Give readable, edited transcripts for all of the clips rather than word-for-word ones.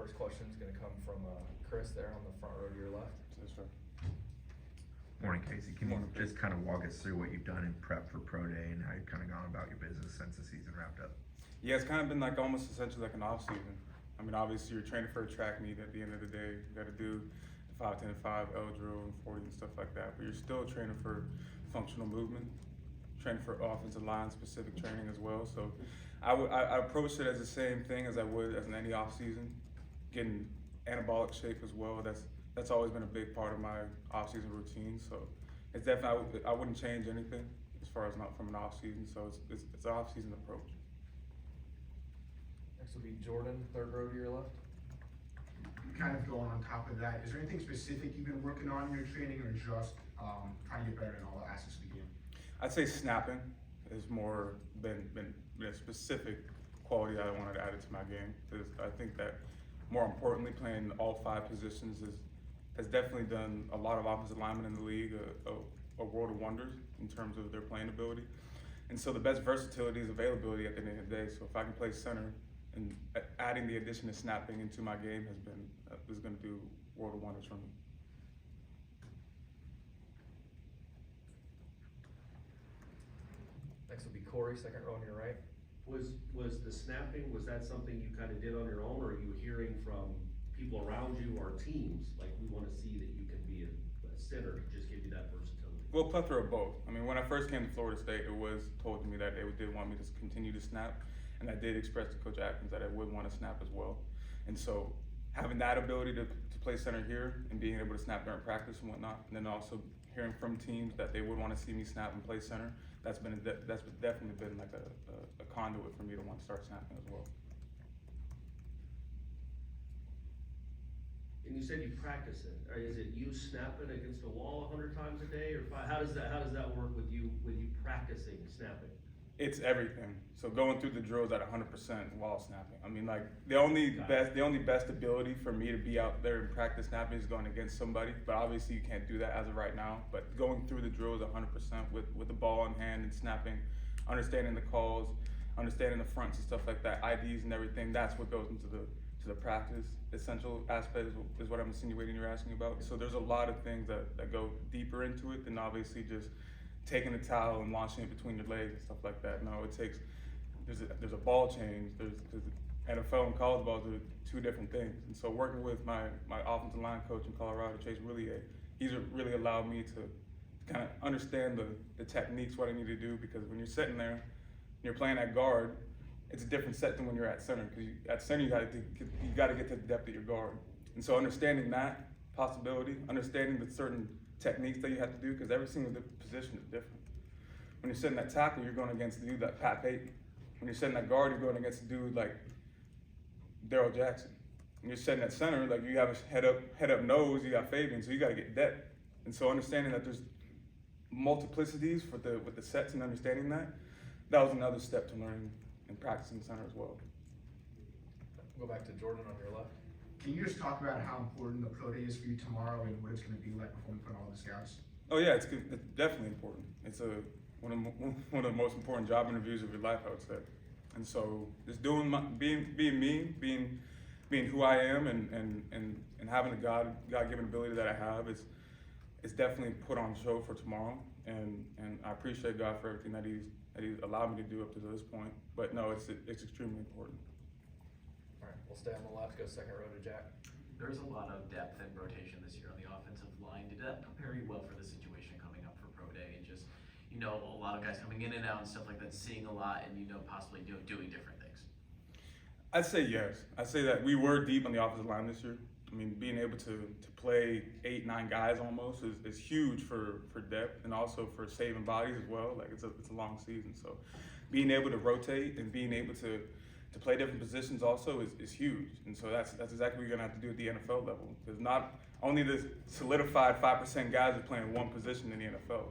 First question is going to come from Chris there on the front row to your left. Yes, sir. Morning, Casey. Can you just kind of walk us through what you've done in prep for Pro Day and how you've kind of gone about your business since the season wrapped up? Yeah, it's kind of been like almost essentially like an off season. I mean, obviously you're training for a track meet at the end of the day. You got to do the 5, 10, 5, L drill and 40 and stuff like that. But you're still training for functional movement, training for offensive line specific training as well. So I approached it as the same thing as I would as in any off season, getting anabolic shape as well. That's always been a big part of my off season routine. So it's definitely I wouldn't change anything as far as not from an off season. So it's an off season approach. Next will be Jordan, third row to your left. Kind of going on top of that, is there anything specific you've been working on in your training, or just trying to get better in all aspects of the game? I'd say snapping has more been a specific quality that I wanted to add to my game. Because I think that more importantly, playing all 5 positions has definitely done a lot of offensive linemen in the league a world of wonders in terms of their playing ability. And so the best versatility is availability at the end of the day. So if I can play center, and adding the addition of snapping into my game is going to do world of wonders for me. Next will be Corey, second row on your right. Was the snapping, was that something you kind of did on your own, or are you hearing from people around you or teams, like, we want to see that you can be a center to just give you that versatility? Well, plethora of both. I mean, when I first came to Florida State, it was told to me that they did want me to continue to snap, and I did express to Coach Atkins that I would want to snap as well. And so having that ability to play center here and being able to snap during practice and whatnot, and then also hearing from teams that they would want to see me snap and play center, that's definitely been like a conduit for me to want to start snapping as well. And you said you practice it. Or is it you snapping against a wall 100 times a day, or how does that work with you practicing snapping? It's everything. So going through the drills at 100% while snapping. I mean, like the only best ability for me to be out there and practice snapping is going against somebody. But obviously you can't do that as of right now. But going through the drills 100% with the ball in hand and snapping, understanding the calls, understanding the fronts and stuff like that, IDs and everything. That's what goes into the practice essential aspect is what I'm insinuating you're asking about. So there's a lot of things that go deeper into it than obviously just taking the towel and launching it between your legs and stuff like that. No, it takes, there's a ball change, there's NFL and college balls are 2 different things. And so working with my offensive line coach in Colorado, Chase Willier, he's really allowed me to kind of understand the techniques, what I need to do, because when you're sitting there and you're playing at guard, it's a different set than when you're at center, because at center you got to get to the depth of your guard. And so understanding that possibility, understanding the certain techniques that you have to do, because every single position is different. When you're sitting at tackle, you're going against a dude like Pat Payton. When you're sitting at guard, you're going against a dude like Daryl Jackson. When you're sitting at center, like you have a head up nose, you got Fabian, so you got to get depth. And so understanding that there's multiplicities with the sets and understanding that was another step to learning and practicing center as well. We'll go back to Jordan on your left. Can you just talk about how important the pro day is for you tomorrow and what it's going to be like before we put all the scouts? Oh yeah, it's definitely important. It's one of the most important job interviews of your life, I would say. And so just being me, being who I am, and having the God-given ability that I have, it's definitely put on show for tomorrow. And I appreciate God for everything that He's allowed me to do up to this point. But no, it's extremely important. All right, we'll stay on the left, go second row to Jack. There's a lot of depth and rotation this year on the offensive line. Did that prepare you well for the situation coming up for Pro Day, and just, a lot of guys coming in and out and stuff like that, seeing a lot, and possibly doing different things? I'd say yes. I'd say that we were deep on the offensive line this year. I mean, being able to play 8, 9 guys almost is huge for depth, and also for saving bodies as well. Like it's a long season, so being able to rotate and being able to play different positions also is huge. And so that's exactly what you're gonna have to do at the NFL level. Because not only the solidified 5% guys are playing one position in the NFL.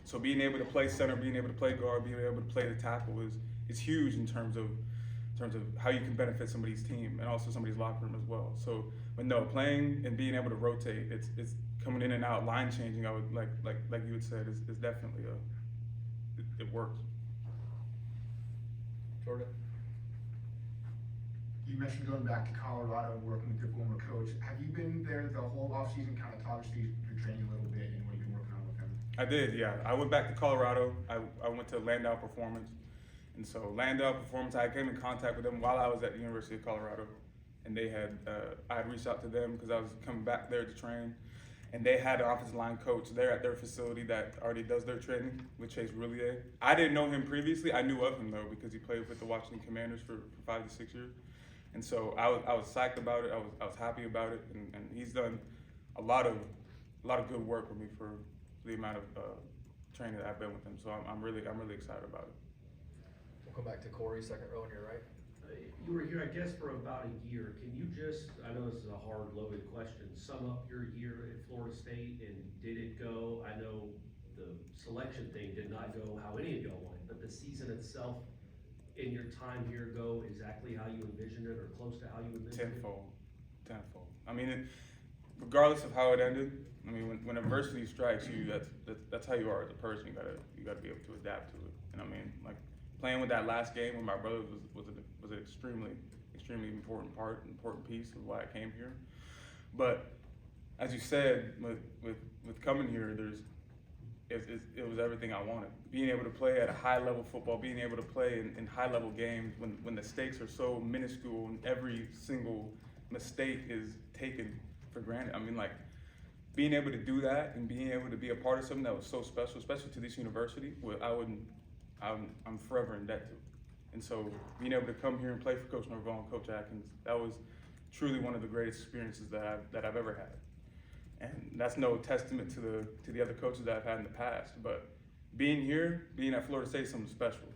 So being able to play center, being able to play guard, being able to play the tackle is huge in terms of how you can benefit somebody's team and also somebody's locker room as well. So, but no, playing and being able to rotate, it's coming in and out, line changing. I would like you had said, is definitely it works. Jordan. You mentioned going back to Colorado and working with your former coach. Have you been there the whole offseason? Kind of talk us through your training a little bit and what you've been working on with him. I did, yeah. I went back to Colorado. I went to Landau Performance. And so Landau Performance, I came in contact with them while I was at the University of Colorado. And they had, I had reached out to them because I was coming back there to train. And they had an offensive line coach there at their facility that already does their training with Chase Roulier. I didn't know him previously. I knew of him though because he played with the Washington Commanders for 5 to 6 years. And so I was psyched about it. I was happy about it. And he's done a lot of good work with me for the amount of training that I've been with him. So I'm really excited about it. We'll come back to Corey, second row on your right. You were here, I guess, for about a year. Can you just, I know this is a hard loaded question, sum up your year at Florida State, and did it go, I know the selection thing did not go how any of y'all wanted, but the season itself in your time here go exactly how you envisioned it or close to how you envisioned it? Tenfold. I mean, regardless of how it ended, I mean, when adversity strikes you, that's how you are as a person. You gotta be able to adapt to it. And I mean, like playing with that last game with my brother was an extremely important piece of why I came here. But as you said, with coming here, it was everything I wanted. Being able to play at a high level football, being able to play in high level games when the stakes are so minuscule and every single mistake is taken for granted. I mean, like being able to do that and being able to be a part of something that was so special, especially to this university, I'm forever in debt to. And so being able to come here and play for Coach Norvell and Coach Atkins, that was truly one of the greatest experiences that I've ever had. And that's no testament to the other coaches that I've had in the past, but being here, being at Florida State is something special.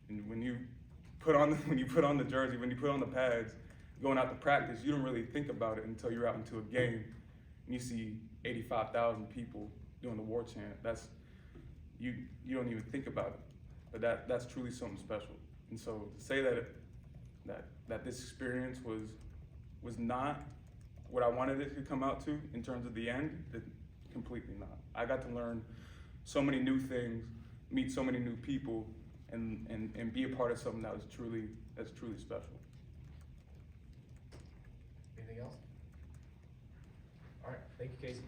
And when you put on the jersey, when you put on the pads, going out to practice, you don't really think about it until you're out into a game and you see 85,000 people doing the war chant. You don't even think about it, but that's truly something special. And so to say that this experience was not what I wanted it to come out to in terms of the end, completely not. I got to learn so many new things, meet so many new people, and be a part of something that's truly special. Anything else? All right, thank you, Casey.